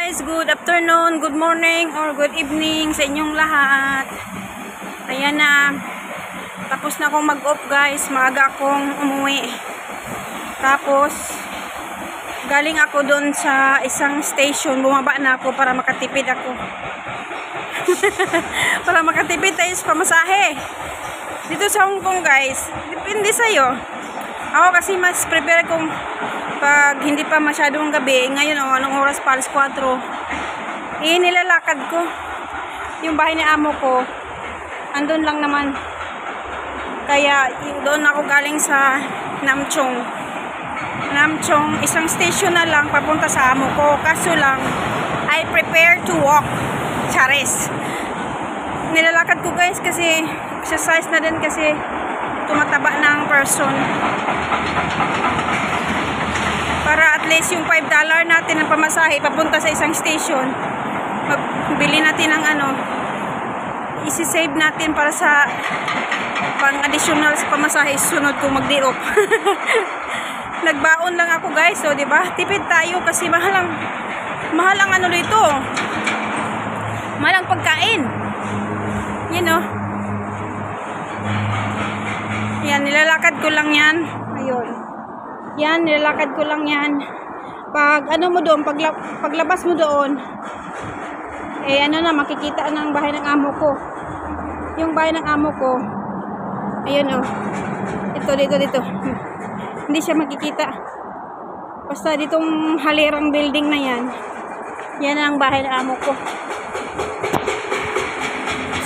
guys, good afternoon, good morning, or good evening sa inyong lahat. Ayan na, tapos na akong mag-off guys, maaga akong umuwi. Tapos, galing ako doon sa isang station, bumaba na ako para makatipid ako. Para makatipid tayo sa pamasahe. Dito sa Hong Kong guys, depende sa'yo. Ako kasi mas prepare kung pag hindi pa masyadong gabi. Ngayon anong oras pa, alas 4. Nilalakad ko yung bahay ni amo ko, andun lang naman, kaya doon ako galing sa Nam Chong, isang station na lang papunta sa amo ko. Kaso lang I prepare to walk, charis. Nilalakad ko guys kasi exercise na din, kasi tumataba na ang person, para at least yung $5 natin ng pamasahe papunta sa isang station, magbili natin ng isi-save natin para sa pang additional sa pamasahe sunod kung mag-day off. Nagbaon lang ako guys, so di ba? Tipid tayo kasi mahal ang dito. Mahal ang pagkain. You know. Yan, nilalakad ko lang yan. Ayun. Yan, nilalakad ko lang yan. Pag mo doon, paglabas mo doon, makikita ng bahay ng amo ko. Yung bahay ng amo ko, ayun dito. Hindi siya makikita. Basta ditong halirang building na yan, yan ang bahay ng amo ko.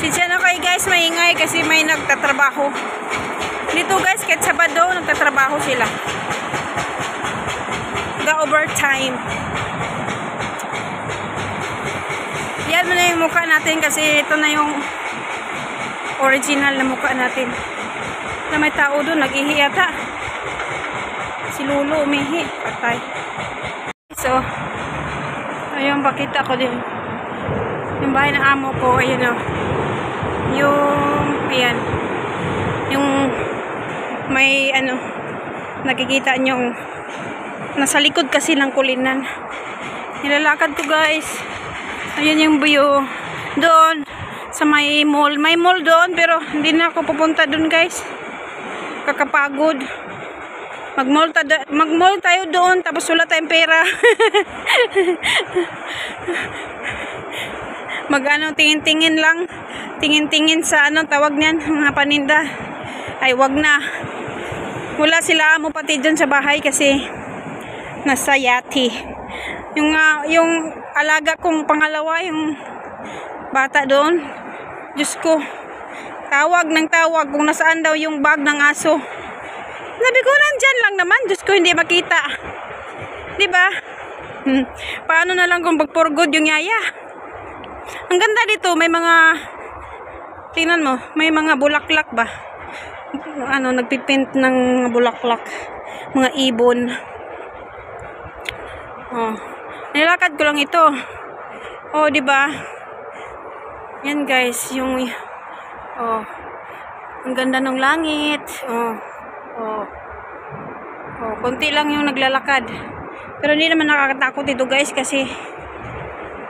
Sinsya na kayo guys, maingay kasi may nagtatrabaho. Dito guys, kahit Sabado, nagtatrabaho sila. Overtime. Yan mo na yung mukha natin kasi ito na yung original na mukha natin. Na may tao doon, nag-ihi yata. Si Lulu umihi, patay. So, ayun, pakita ko din. Yung bahay ng amo ko, ayun o. Ayan. Yung may nakikita nyong nasa likod kasi ng kulinan. Nilalakad ko guys. Ayun yung view. Doon sa may mall. May mall doon pero hindi na ako pupunta doon guys. Kakapagod. Mag-mall tayo doon tapos wala tayong pera. Tingin-tingin lang. Tingin-tingin sa tawag niyan, mga paninda. Ay wag na. Wala sila amo pati dyan sa bahay kasi nasa yati. Yung alaga kong pangalawa, yung bata doon, Diyos ko, tawag ng tawag kung nasaan daw yung bag ng aso. Sabi ko, nandyan lang naman, Diyos ko, hindi makita. Diba? Paano na lang kung pagpurgod yung yaya? Ang ganda dito, may mga, tingnan mo, may mga bulaklak ba? Nagpipint ng bulaklak, mga ibon. Nilakad ko lang ito. Di ba? Yan guys, yung ang ganda ng langit. Konti lang yung naglalakad. Pero hindi naman nakakatakot ito guys kasi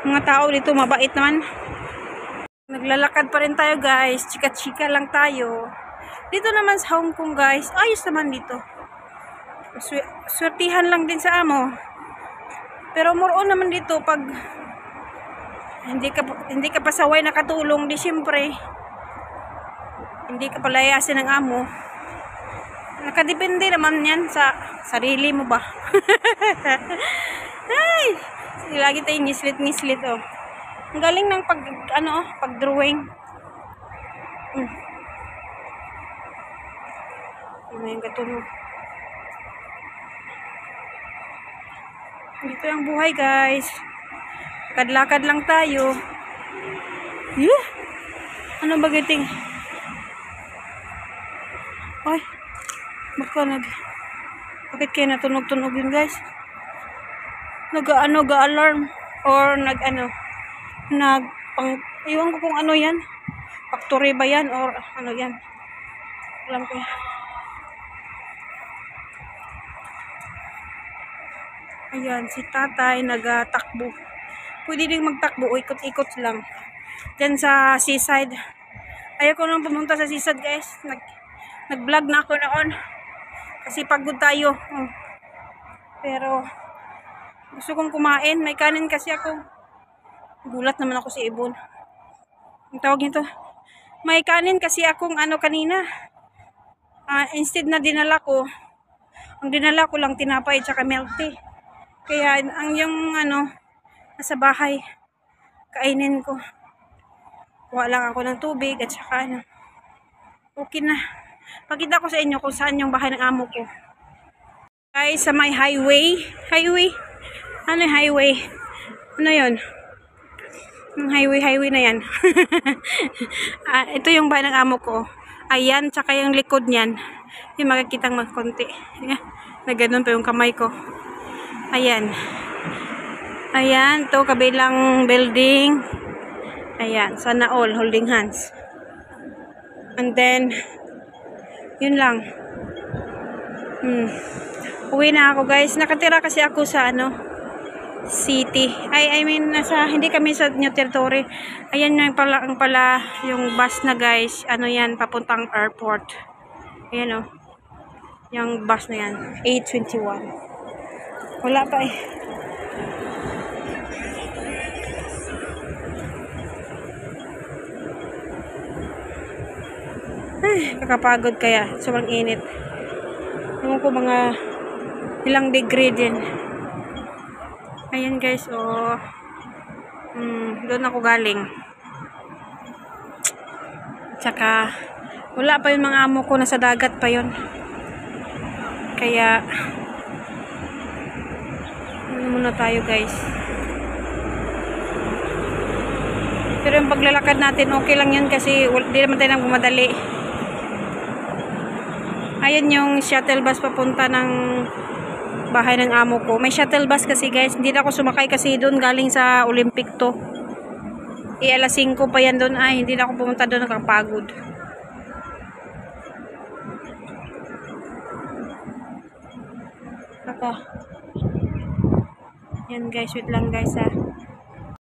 mga tao dito mabait naman. Naglalakad pa rin tayo guys. Chika-chika lang tayo. Dito naman sa Hong Kong guys, ayos naman dito. Swertihan lang din sa amo. Pero more on naman dito pag hindi ka pasaway nakatulong, di syempre hindi ka palayasin ng amo. Nakadepende naman yan sa sarili mo ba. Ay, lagi tayong ngislit oh. Ang galing ng pag-drawing. Yung katulog. Dito yung buhay guys. Lakad-lakad lang tayo. Ano ba giting? Ay, bakit kayo natunog-tunog yun guys? Ga-alarm or iwan ko kung ano yan. Factory ba yan or ano yan? Alam ko yan. Ayan, si tatay nagatakbo. Pwede din magtakbo, ikot-ikot lang. Diyan sa seaside. Ayaw ko nang pumunta sa seaside, guys. Nag-vlog na ako noon. Kasi pagod tayo. Pero, gusto kong kumain. May kanin kasi ako. Gulat naman ako si Ibon. Ang tawag nito. May kanin kasi akong kanina. Instead na dinala ko, ang dinala ko lang tinapay at saka milk tea. Kaya, ang yung nasa bahay, kainin ko. Kuha lang ako ng tubig at saka okay na. Pakita ko sa inyo kung saan yung bahay ng amo ko. Guys, sa may highway. Highway? Ano yung highway? Ano yun? Yung highway na yan. Ito yung bahay ng amo ko. Ayan, tsaka yung likod niyan. Yung makikitang magkonti. Na ganun pa yung kamay ko. Ayan. Ayan, to kabilang building. Ayan, sana all holding hands. And then, yun lang. Uwi na ako, guys. Nakatira kasi ako sa city. I mean, hindi kami sa New Territory. Ayan yung pala yung bus na, guys. Yan, papuntang airport. Ayan, yung bus na yan. 8:21. Wala pa eh. Ay, kakapagod kaya. Sobrang init. Ewan ko mga ilang degree din. Ayan, guys. Doon ako galing. Tsaka, wala pa yung mga amo ko. Nasa dagat pa yun. Kaya, muna tayo, guys. Pero yung paglalakad natin, okay lang yun kasi di naman tayo nang bumadali. Ayan yung shuttle bus papunta ng bahay ng amo ko. May shuttle bus kasi, guys. Hindi na ako sumakay kasi doon galing sa Olympic to. Alas 5 pa yan doon. Ay, hindi na ako pumunta doon. Nakapagod. Yan, guys. Wait lang, guys,